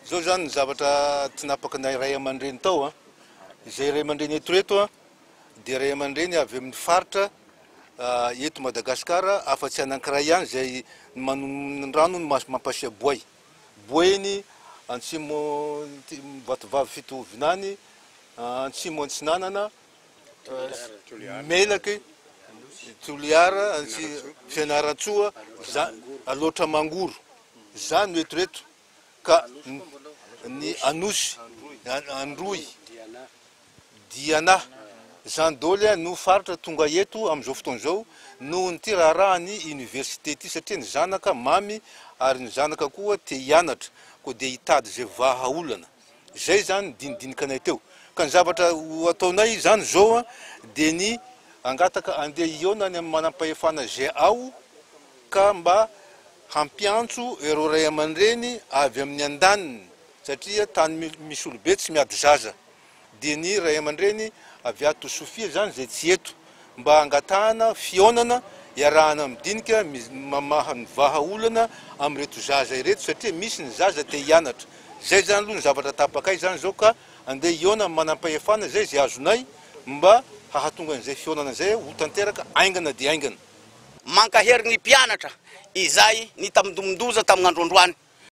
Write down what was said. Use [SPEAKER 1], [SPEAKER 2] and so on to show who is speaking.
[SPEAKER 1] zao zany ny zavatra tsy napakanay ray aman-dreny tao izay ray aman-dreny eto reto dia ray aman-dreny avy amin'ny faritra eto Madagasikara afa-tsy anankiray ihany zay rano mampasia boay boeny Antsimo Vatovavy Fitovinany Antsimo Antsinanana Melaky Toliara Fianaratsoa Aloatra Mangoro zany eto reto ka ny Anosy Androy Diana zany dôly no faritra tonga eto am'izao fotoana zao noho ny ty raharahany université ty satria ny zanaka mamy ary ny zanaka koa te hianatra ko de hitady zay vahaolana zay zany dinidinikanay teo ka ny zavatra ataonay zany zao de ny angataka andeha iona ny manampahefana zay ao ka mba hampiantso ireo ray aman-dreny avy amin'ny andaniny satria tany misy olobe tsy miady zaza de ny ray aman-dreny avy ato Sofia zany zay tsy eto mba angatahana fionana iarahana midinika mamaha ny vahaolana amreto zaza ireto satria misy ny zaza te hianatra zay zany aloha ny zavatra tapakay zany zao ka andeha iona manampahefana zay zay azonay mba hahatonga an'izay fionana zay ho tanteraka aingana dia aingana
[SPEAKER 2] mankahery ny mpianatra izay ny tamindomondoza tamin'ny androandroany